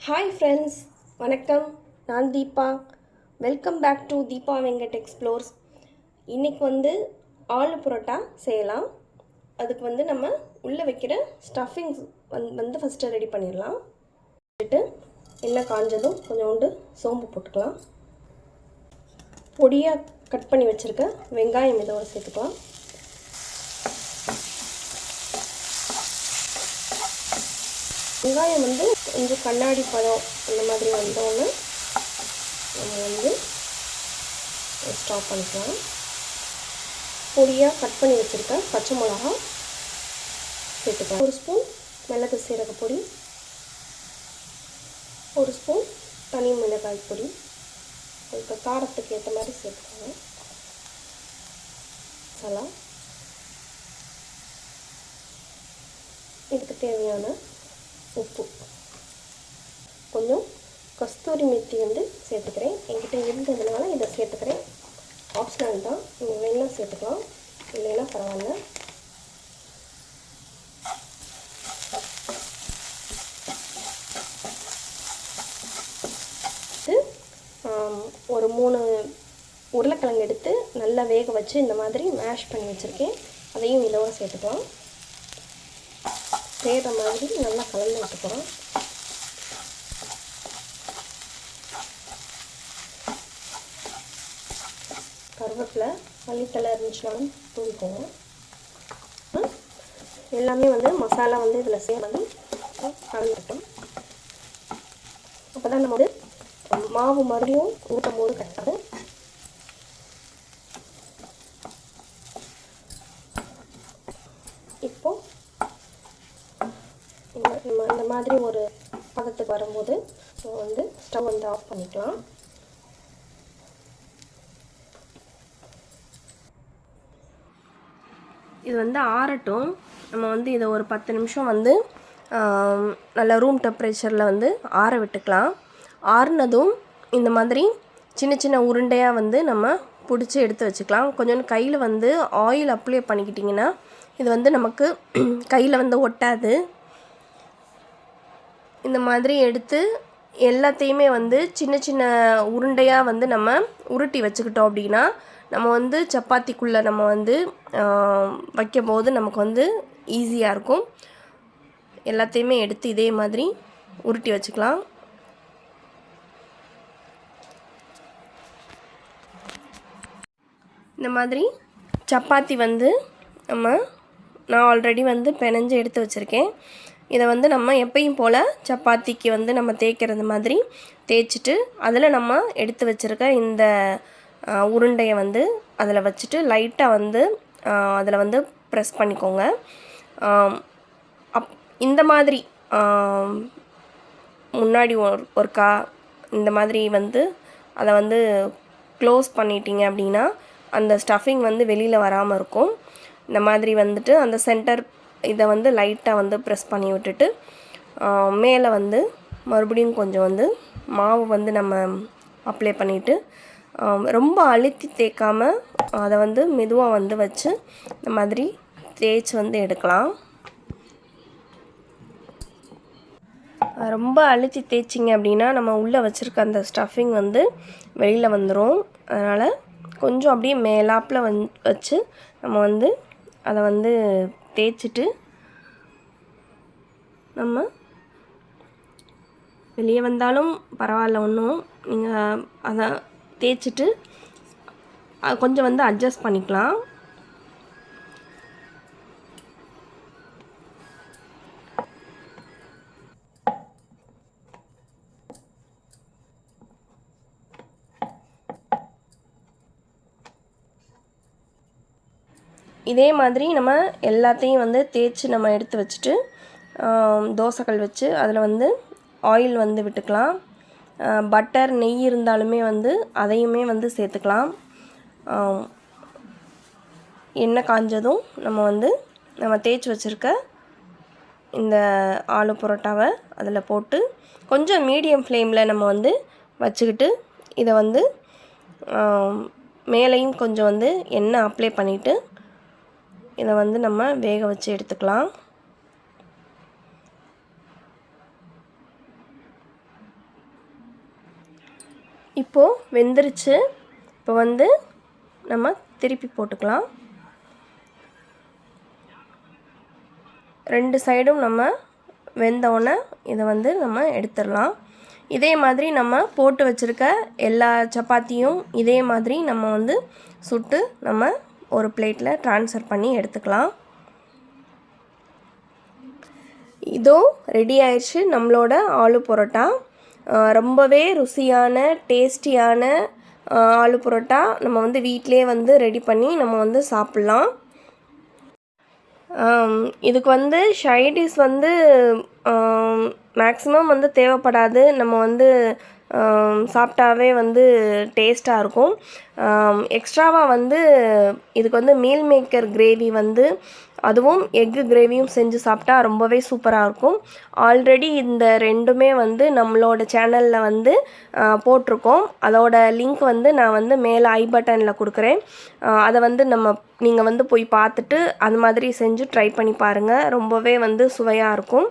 Hi friends, வணக்கம். நான் Deepa. Welcome back to Deepa Venkat explores. இன்றைக்கி ஆலு புரோட்டா செய்யலாம். அதுக்கு நம்ம உள்ளே வைக்கிற ஸ்டஃபிங்ஸ் ஃபஸ்ட்டு ரெடி பண்ணிடலாம். எண்ணெய் காஞ்சதும் கொஞ்சோண்டு சோம்பு போட்டுக்கலாம். பொடியாக கட் பண்ணி வச்சுருக்க வெங்காயம் இதோடு சேர்த்துக்கலாம். வெங்காயம் கொஞ்சம் கண்ணாடி பழம் அந்த மாதிரி வந்தோன்னு நம்ம ஸ்டாப் பண்ணிக்கலாம். பொடியாக கட் பண்ணி வச்சுருக்கேன் பச்சை மிளகா சேர்த்துக்கலாம். ஒரு ஸ்பூன் மிளகு சீரக பொடி, ஒரு ஸ்பூன் தனி மிளகாய் பொடி, அதுக்கு காரத்துக்கு ஏற்ற மாதிரி சேர்த்துக்கோங்க. மசாலா, இதுக்கு தேவையான உப்பு, கொஞ்சம் கஸ்தூரி மெத்தி சேர்த்துக்கிறேன். என்கிட்ட இருந்ததுனால இதை சேர்த்துக்கிறேன். ஆப்ஷனல் தான், நீங்கள் வேணா சேர்த்துக்கலாம், இல்லைன்னா பரவாயில்ல. ஒரு 3 உருளைக்கிழங்கு எடுத்து நல்லா வேக வச்சு இந்த மாதிரி மேஷ் பண்ணி வச்சுருக்கேன். அதையும் இதோட சேர்த்துக்கலாம். சேர்கிற மாதிரி நல்லா கலந்து விட்டுக்கிறோம். கருவேப்பிலை, மல்லித்தலை இருந்துச்சுனாலும் தூவிக்கோங்க. எல்லாமே மசாலா இதில் சேர்ந்து கலந்துட்டோம். அப்போ தான் நம்ம மாவு மறுபடியும் ஊட்டும் போது கட்டாது. இப்போது நம்ம இந்த மாதிரி ஒரு பதத்துக்கு வரும்போது ஸ்டவ் ஆஃப் பண்ணிக்கலாம். இது ஆறட்டும். நம்ம இதை ஒரு 10 நிமிஷம் நல்லா ரூம் டெம்பரேச்சரில் ஆற விட்டுக்கலாம். ஆறுனதும் இந்த மாதிரி சின்ன சின்ன உருண்டையாக நம்ம பிடிச்சி எடுத்து வச்சுக்கலாம். கொஞ்சோண்டு கையில் ஆயில் அப்ளை பண்ணிக்கிட்டிங்கன்னா இது நமக்கு கையில் ஒட்டாது. இந்த மாதிரி எடுத்து எல்லாத்தையுமே சின்ன சின்ன உருண்டையாக நம்ம உருட்டி வச்சுக்கிட்டோம் அப்படின்னா நம்ம சப்பாத்திக்குள்ளே நம்ம வைக்கும் போது நமக்கு ஈஸியாக இருக்கும். எல்லாத்தையுமே எடுத்து இதே மாதிரி உருட்டி வச்சுக்கலாம். இந்த மாதிரி சப்பாத்தி நான் ஆல்ரெடி பிணைஞ்சு எடுத்து வச்சுருக்கேன். இதை நம்ம எப்பயும் போல் சப்பாத்திக்கு நம்ம தேய்க்கிறது மாதிரி தேய்ச்சிட்டு அதில் நம்ம எடுத்து வச்சுருக்க இந்த உருண்டையை அதில் வச்சுட்டு லைட்டாக அதில் ப்ரெஸ் பண்ணிக்கோங்க. இந்த மாதிரி முன்னாடி ஒருக்கா இந்த மாதிரி அதை க்ளோஸ் பண்ணிட்டீங்க அப்படின்னா அந்த ஸ்டஃபிங் வெளியில் வராமல் இருக்கும். இந்த மாதிரி அந்த சென்டர் இதை லைட்டாக ப்ரெஸ் பண்ணி விட்டுட்டு மேலே மறுபடியும் கொஞ்சம் மாவு நம்ம அப்ளை பண்ணிவிட்டு ரொம்ப அழுத்தி தேய்க்காமல் அதை மெதுவாக வச்சு இந்த மாதிரி தேய்ச்சி எடுக்கலாம். ரொம்ப அழுத்தி தேய்ச்சிங்க அப்படின்னா நம்ம உள்ளே வச்சுருக்க அந்த ஸ்டஃபிங் வெளியில் வந்துடும். அதனால் கொஞ்சம் அப்படியே மேலாப்பில் வச்சு நம்ம அதை தேய்ச்சிட்டு நம்ம வெளியே வந்தாலும் பரவாயில்ல, ஒன்றும் நீங்கள் அதை தேய்ச்சிட்டு கொஞ்சம் அட்ஜஸ்ட் பண்ணிக்கலாம். இதே மாதிரி நம்ம எல்லாத்தையும் தேய்ச்சி நம்ம எடுத்து வச்சுட்டு தோசைக்கல் வச்சு அதில் ஆயில் விட்டுக்கலாம். பட்டர், நெய் இருந்தாலுமே அதையுமே சேர்த்துக்கலாம். எண்ணெய் காஞ்சதும் நம்ம தேய்ச்சி வச்சுருக்க இந்த ஆலு பரோட்டாவை அதில் போட்டு கொஞ்சம் மீடியம் ஃப்ளேமில் நம்ம வச்சுக்கிட்டு இதை மேலேயும் கொஞ்சம் எண்ணெய் அப்ளை பண்ணிவிட்டு இதை நம்ம வேக வச்சு எடுத்துக்கலாம். இப்போது வெந்துருச்சு. இப்போ வந்து நம்ம திருப்பி போட்டுக்கலாம். 2 சைடும் நம்ம வெந்தவுடனே இதை வந்து நம்ம எடுத்துடலாம். இதே மாதிரி நம்ம போட்டு வச்சுருக்க எல்லா சப்பாத்தியும் இதே மாதிரி நம்ம வந்து சுட்டு நம்ம ஒரு பிளேட்டில் ட்ரான்ஸ்ஃபர் பண்ணி எடுத்துக்கலாம். இதோ ரெடி ஆயிடுச்சு நம்மளோட ஆலு பரோட்டா. ரொம்பவே ருசியான டேஸ்டியான ஆலு பரோட்டா நம்ம வந்து வீட்டிலே வந்து ரெடி பண்ணி நம்ம வந்து சாப்பிட்லாம். இதுக்கு வந்து சைடிஷ் வந்து மேக்ஸிமம் வந்து தேவைப்படாது. நம்ம வந்து சாப்பிட்டாவே வந்து டேஸ்ட்டாக இருக்கும். எக்ஸ்ட்ராவாக வந்து இதுக்கு வந்து மீல் மேக்கர் கிரேவி வந்து அதுவும் எக்கு கிரேவியும் செஞ்சு சாப்பிட்டா ரொம்பவே சூப்பராக இருக்கும். ஆல்ரெடி இந்த 2மே வந்து நம்மளோட சேனலில் வந்து போட்டிருக்கோம். அதோட லிங்க் வந்து நான் வந்து மேலே ஐ பட்டனில் கொடுக்குறேன். அதை வந்து நீங்கள் வந்து போய் பார்த்துட்டு அது மாதிரி செஞ்சு ட்ரை பண்ணி பாருங்கள். ரொம்பவே வந்து சுவையாக இருக்கும்.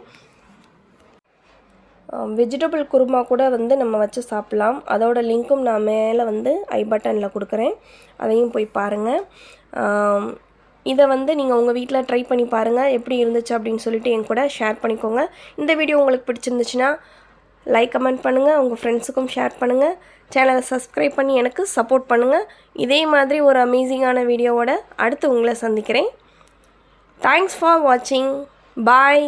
வெஜிடபிள் குருமா கூட வந்து நம்ம வச்சு சாப்பிட்லாம். அதோட லிங்க்கும் நான் மேலே வந்து ஐ பட்டனில் கொடுக்குறேன். அதையும் போய் பாருங்கள். இதை வந்து நீங்கள் உங்கள் வீட்டில் ட்ரை பண்ணி பாருங்கள். எப்படி இருந்துச்சு அப்படின்னு சொல்லிட்டு என் கூட ஷேர் பண்ணிக்கோங்க. இந்த வீடியோ உங்களுக்கு பிடிச்சிருந்துச்சுன்னா லைக் கமெண்ட் பண்ணுங்கள். உங்கள் ஃப்ரெண்ட்ஸுக்கும் ஷேர் பண்ணுங்கள். சேனலை சப்ஸ்கிரைப் பண்ணி எனக்கு சப்போர்ட் பண்ணுங்கள். இதே மாதிரி ஒரு அமேசிங்கான வீடியோவோட அடுத்து உங்களை சந்திக்கிறேன். தேங்க்ஸ் ஃபார் வாட்சிங். பாய்.